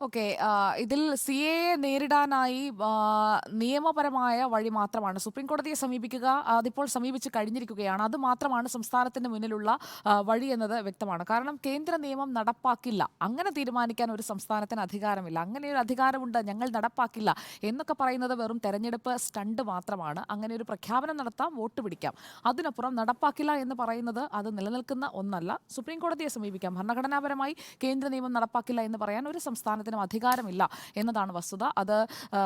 Okay. ഇതിൽ CAA നേരിടാനായി നിയമപരമായ വഴി മാത്രമാണ് സുപ്രീം കോടതിയെ സമീപിക്കുക. അതിപ്പോൾ സമീപിച്ച് കഴിഞ്ഞിരിക്കുകയാണ്. അത് മാത്രമാണ് സംസ്ഥാനത്തിന് മുന്നിലുള്ള വഴി എന്നത് വ്യക്തമാണ്. കാരണം കേന്ദ്ര നിയമം നടപ്പാക്കില്ല, അങ്ങനെ തീരുമാനിക്കാൻ ഒരു സംസ്ഥാനത്തിന് അധികാരമില്ല. അങ്ങനെ ഒരു അധികാരമുണ്ട്, ഞങ്ങൾ നടപ്പാക്കില്ല എന്നൊക്കെ പറയുന്നത് വെറും തെരഞ്ഞെടുപ്പ് സ്റ്റണ്ട് മാത്രമാണ്. അങ്ങനെ ഒരു പ്രഖ്യാപനം നടത്താം, വോട്ട് പിടിക്കാം. അതിനപ്പുറം നടപ്പാക്കില്ല എന്ന് പറയുന്നത് അത് നിലനിൽക്കുന്ന ഒന്നല്ല. സുപ്രീം കോടതിയെ സമീപിക്കാം. ഭരണഘടനാപരമായി കേന്ദ്ര നിയമം നടപ്പാക്കില്ല എന്ന് പറയാൻ ഒരു സംസ്ഥാനത്തിനും അധികാരമില്ല എന്നതാണ് വസ്തുത. അത്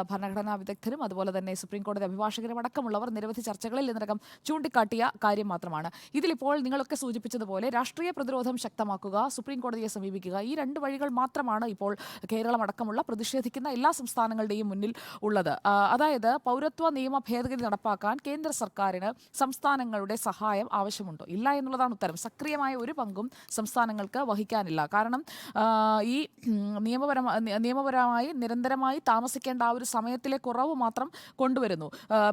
ഭരണഘടനാ വിദഗ്ധരും അതുപോലെ തന്നെ സുപ്രീം കോടതി അഭിഭാഷകരും അടക്കമുള്ളവർ നിരവധി ചർച്ചകളിൽ ഇതിനകം ചൂണ്ടിക്കാട്ടിയ കാര്യം മാത്രമാണ്. ഇതിലിപ്പോൾ നിങ്ങളൊക്കെ സൂചിപ്പിച്ചതുപോലെ രാഷ്ട്രീയ പ്രതിരോധം ശക്തമാക്കുക, സുപ്രീം കോടതിയെ സമീപിക്കുക, ഈ രണ്ട് വഴികൾ മാത്രമാണ് ഇപ്പോൾ കേരളം അടക്കമുള്ള പ്രതിഷേധിക്കുന്ന എല്ലാ സംസ്ഥാനങ്ങളുടെയും മുന്നിൽ ഉള്ളത്. അതായത് പൗരത്വ നിയമ ഭേദഗതി നടപ്പാക്കാൻ കേന്ദ്ര സർക്കാരിന് സംസ്ഥാനങ്ങളുടെ സഹായം ആവശ്യമുണ്ടോ? ഇല്ല എന്നുള്ളതാണ് ഉത്തരം. സക്രിയമായ ഒരു പങ്കും സംസ്ഥാനങ്ങൾക്ക് വഹിക്കാനില്ല. കാരണം ഈ നിയമപരമായി നിരന്തരമായി താമസിക്കേണ്ട ആ ഒരു സമയത്തിലെ കുറവ് മാത്രം കൊണ്ടുവരുന്നു.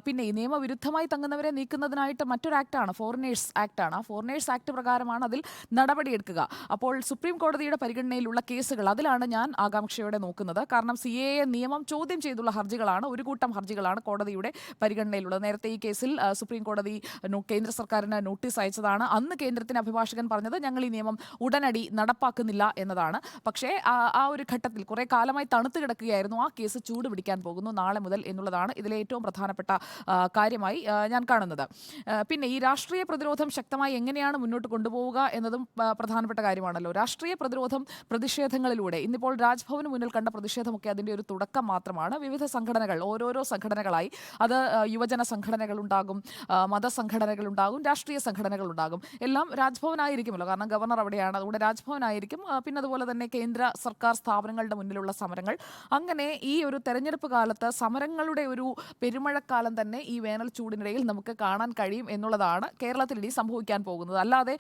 പിന്നെ ഈ നിയമവിരുദ്ധമായി തങ്ങുന്നവരെ നീക്കുന്നതിനായിട്ട് മറ്റൊരു ആക്ടാണ്, ഫോറിനേഴ്സ് ആക്ടാണ്. ആ ഫോറിനേഴ്സ് ആക്ട് പ്രകാരമാണ് അതിൽ നടപടിയെടുക്കുക. അപ്പോൾ സുപ്രീം കോടതിയുടെ പരിഗണനയിലുള്ള കേസുകൾ, അതിലാണ് ഞാൻ ആകാംക്ഷയോടെ നോക്കുന്നത്. കാരണം CAA നിയമം ചോദ്യം ചെയ്തുള്ള ഹർജികളാണ്, ഒരു കൂട്ടം ഹർജികളാണ് കോടതിയുടെ പരിഗണനയിലുള്ളത്. നേരത്തെ ഈ കേസിൽ സുപ്രീം കോടതി കേന്ദ്ര സർക്കാരിന് നോട്ടീസ് അയച്ചതാണ്. അന്ന് കേന്ദ്രത്തിന് അഭിഭാഷകൻ പറഞ്ഞത് ഞങ്ങൾ ഈ നിയമം ഉടനടി നടപ്പാക്കുന്നില്ല എന്നതാണ്. പക്ഷേ ആ ഒരു ഘട്ടത്തിൽ കുറെ കാലമായി തണുത്ത് കിടക്കുകയായിരുന്നു. ആ കേസ് ചൂട് പിടിക്കാൻ പോകുന്നു നാളെ മുതൽ എന്നുള്ളതാണ് ഇതിലെ ഏറ്റവും പ്രധാനപ്പെട്ട കാര്യമായി ഞാൻ കാണുന്നത്. പിന്നെ ഈ രാഷ്ട്രീയ പ്രതിരോധം ശക്തമായി എങ്ങനെയാണ് മുന്നോട്ട് കൊണ്ടുപോവുക എന്നതും പ്രധാനപ്പെട്ട കാര്യമാണല്ലോ. രാഷ്ട്രീയ പ്രതിരോധം പ്രതിഷേധങ്ങളിലൂടെ, ഇന്നിപ്പോൾ രാജ്ഭവന് മുന്നിൽ കണ്ട പ്രതിഷേധമൊക്കെ അതിൻ്റെ ഒരു തുടക്കം മാത്രമാണ്. വിവിധ സംഘടനകൾ, ഓരോരോ സംഘടനകളായി, അത് യുവജന സംഘടനകളുണ്ടാകും, മതസംഘടനകളുണ്ടാകും, രാഷ്ട്രീയ സംഘടനകളുണ്ടാകും. എല്ലാം രാജ്ഭവനായിരിക്കുമല്ലോ, കാരണം ഗവർണർ അവിടെയാണ്. അതുകൊണ്ട് രാജ്ഭവനായിരിക്കും. പിന്നെ അതുപോലെ തന്നെ കേന്ദ്ര സർക്കാർ സ്ഥാപനങ്ങളുടെ മുന്നിലുള്ള സമരങ്ങൾ. അങ്ങനെ ഈ ഒരു തെരഞ്ഞെടുപ്പ് കാലത്ത് സമരങ്ങളുടെ ഒരു പെരുമഴക്കാലം തന്നെ ഈ വേനൽ ചൂടിനിടയിൽ നമുക്ക് കാണാൻ കഴിയും എന്നുള്ളതാണ് കേരളത്തിൽ ഇനി സംഭവിക്കാൻ പോകുന്നത്. അല്ലാതെ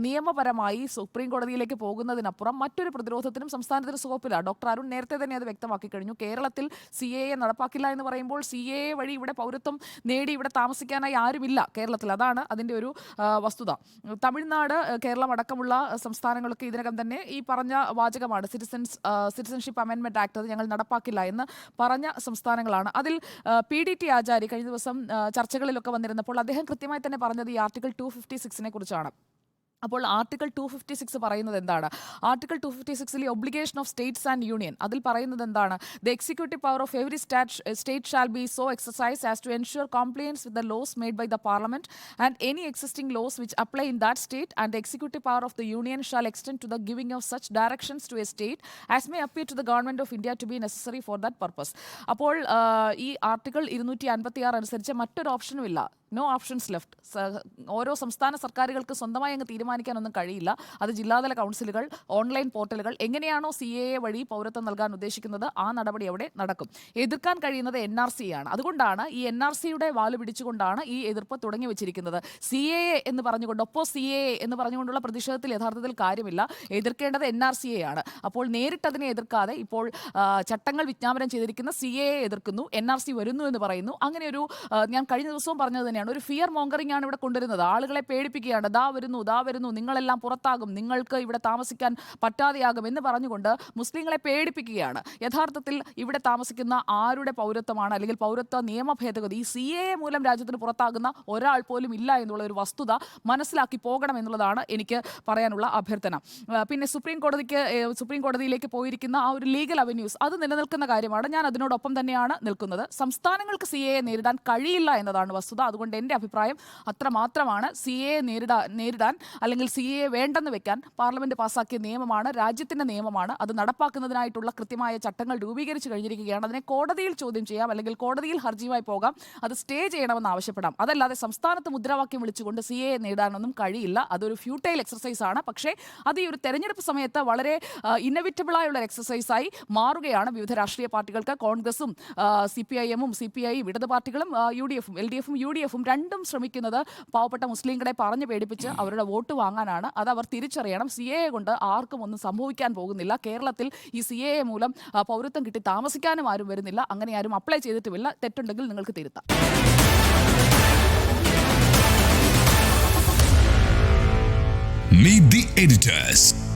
നിയമപരമായി സുപ്രീം കോടതിയിലേക്ക് പോകുന്നതിനപ്പുറം മറ്റൊരു പ്രതിരോധത്തിനും സംസ്ഥാനത്തിന് സ്കോപ്പില്ല. ഡോക്ടർ അരുൺ നേരത്തെ തന്നെ അത് വ്യക്തമാക്കി കഴിഞ്ഞു. കേരളത്തിൽ CAA നടപ്പാക്കില്ല എന്ന് പറയുമ്പോൾ CAA വഴി ഇവിടെ പൗരത്വം നേടി ഇവിടെ താമസിക്കാനായി ആരുമില്ല കേരളത്തിൽ. അതാണ് അതിൻ്റെ ഒരു വസ്തുത. തമിഴ്നാട്, കേരളം അടക്കമുള്ള സംസ്ഥാനങ്ങളൊക്കെ ഇതിനകം തന്നെ ഈ പറഞ്ഞ വാചകമാണ്, സിറ്റിസൺഷിപ്പ് അമെൻമെന്റ് ആക്ട്, അത് ഞങ്ങൾ നടപ്പാക്കില്ല എന്ന് പറഞ്ഞ സംസ്ഥാനങ്ങളാണ്. അതിൽ PDT ആചാരി കഴിഞ്ഞ ദിവസം ചർച്ചകളിലൊക്കെ വന്നിരുന്നപ്പോൾ അദ്ദേഹം കൃത്യമായി തന്നെ പറഞ്ഞത് ഈ ആർട്ടിക്കിൾ 256 കുറിച്ചാണ്. അപ്പോൾ ആർട്ടിക്കിൾ 256 പറയുന്നത് എന്താണ്? Article 256 obligation of states and union, അതിൽ പറയുന്നത് എന്താണ്? The executive power of every state shall be so exercise as to ensure compliance with the laws made by the parliament and any existing laws which apply in that state and the executive power of the union shall extend to the giving of such directions to a state as may appear to the government of India to be necessary for that purpose. അപ്പോൾ ഈ article 256 അനുസരിച്ച് മറ്റൊരു ഓപ്ഷനും ഇല്ല. No options left. ഓരോ സംസ്ഥാന സർക്കാരുകൾക്ക് സ്വന്തമായി അങ്ങ് തീരുമാനിക്കാനൊന്നും കഴിയില്ല. അത് ജില്ലാതല കൗൺസിലുകൾ, ഓൺലൈൻ പോർട്ടലുകൾ, എങ്ങനെയാണോ CAA വഴി പൗരത്വം നൽകാൻ ഉദ്ദേശിക്കുന്നത് ആ നടപടി അവിടെ നടക്കും. എതിർക്കാൻ കഴിയുന്നത് NRC ആണ്. അതുകൊണ്ടാണ് ഈ NRCയുടെ വാല് പിടിച്ചുകൊണ്ടാണ് ഈ എതിർപ്പ് തുടങ്ങി വെച്ചിരിക്കുന്നത്. CAA എന്ന് പറഞ്ഞുകൊണ്ട്, CAA എന്ന് പറഞ്ഞുകൊണ്ടുള്ള പ്രതിഷേധത്തിൽ യഥാർത്ഥത്തിൽ കാര്യമില്ല. എതിർക്കേണ്ടത് NRCയെ ആണ്. അപ്പോൾ നേരിട്ടതിനെ എതിർക്കാതെ ഇപ്പോൾ ചട്ടങ്ങൾ വിജ്ഞാപനം ചെയ്തിരിക്കുന്ന CAA എതിർക്കുന്നു, NRC വരുന്നു എന്ന് പറയുന്നു. അങ്ങനെ ഒരു ഞാൻ കഴിഞ്ഞ ദിവസവും പറഞ്ഞത് ഒരു ഫിയർ മോങ്കറിംഗ് ആണ് ഇവിടെ കൊണ്ടുവരുന്നത്. ആളുകളെ പേടിപ്പിക്കുകയാണ്. ദാ വരുന്നു, നിങ്ങളെല്ലാം പുറത്താകും, നിങ്ങൾക്ക് ഇവിടെ താമസിക്കാൻ പറ്റാതെയാകും എന്ന് പറഞ്ഞുകൊണ്ട് മുസ്ലിങ്ങളെ പേടിപ്പിക്കുകയാണ്. യഥാർത്ഥത്തിൽ ഇവിടെ താമസിക്കുന്ന ആരുടെ പൗരത്വമാണ്, അല്ലെങ്കിൽ പൗരത്വ നിയമ ഭേദഗതി, ഈ CAA മൂലം രാജ്യത്തിന് പുറത്താകുന്ന ഒരാൾ പോലും ഇല്ല എന്നുള്ള ഒരു വസ്തുത മനസ്സിലാക്കി പോകണം എന്നുള്ളതാണ് എനിക്ക് പറയാനുള്ള അഭ്യർത്ഥന. പിന്നെ സുപ്രീം കോടതിയിലേക്ക് പോയിരിക്കുന്ന ആ ഒരു ലീഗൽ അവന്യൂസ്, അത് നിലനിൽക്കുന്ന കാര്യമാണ്. ഞാൻ അതിനോടൊപ്പം തന്നെയാണ് നിൽക്കുന്നത്. സംസ്ഥാനങ്ങൾക്ക് CAA നേരിടാൻ കഴിയില്ല എന്നതാണ് വസ്തുത. അതുകൊണ്ട് എൻ്റെ അഭിപ്രായം അത്രമാത്രമാണ്. CAA നേരിടാൻ അല്ലെങ്കിൽ CAA വേണ്ടെന്ന് വെക്കാൻ പാർലമെന്റ് പാസാക്കിയ നിയമമാണ്, രാജ്യത്തിൻ്റെ നിയമമാണ്. അത് നടപ്പാക്കുന്നതിനായിട്ടുള്ള കൃത്യമായ ചട്ടങ്ങൾ രൂപീകരിച്ചു കഴിഞ്ഞിരിക്കുകയാണ്. അതിനെ കോടതിയിൽ ചോദ്യം ചെയ്യാം, അല്ലെങ്കിൽ കോടതിയിൽ ഹർജിയുമായി പോകാം, അത് സ്റ്റേ ചെയ്യണമെന്ന് ആവശ്യപ്പെടാം. അതല്ലാതെ സംസ്ഥാനത്ത് മുദ്രാവാക്യം വിളിച്ചുകൊണ്ട് CAA നേടാനൊന്നും കഴിയില്ല. അതൊരു ഫ്യൂട്ടൈൽ എക്സർസൈസ് ആണ്. പക്ഷേ അത് ഈ ഒരു തെരഞ്ഞെടുപ്പ് സമയത്ത് വളരെ ഇന്നവിറ്റബിളായുള്ള എക്സർസൈസായി മാറുകയാണ്. വിവിധ രാഷ്ട്രീയ പാർട്ടികൾക്ക്, കോൺഗ്രസും CPIM-ഉം CPI-യും ഇടത് പാർട്ടികളും UDF-ഉം LDF-ഉം UDF-ഉം രണ്ടും ശ്രമിക്കുന്നത് പാവപ്പെട്ട മുസ്ലിങ്ങളെ പറഞ്ഞു പേടിപ്പിച്ച് അവരുടെ വോട്ട് വാങ്ങാനാണ്. അത് അവർ തിരിച്ചറിയണം. CAA കൊണ്ട് ആർക്കും ഒന്നും സംഭവിക്കാൻ പോകുന്നില്ല. കേരളത്തിൽ ഈ CAA മൂലം പൗരത്വം കിട്ടി താമസിക്കാനും ആരും വരുന്നില്ല. അങ്ങനെ ആരും അപ്ലൈ ചെയ്തിട്ടുമില്ല. തെറ്റുണ്ടെങ്കിൽ നിങ്ങൾക്ക് തിരുത്താം. Meet the editors.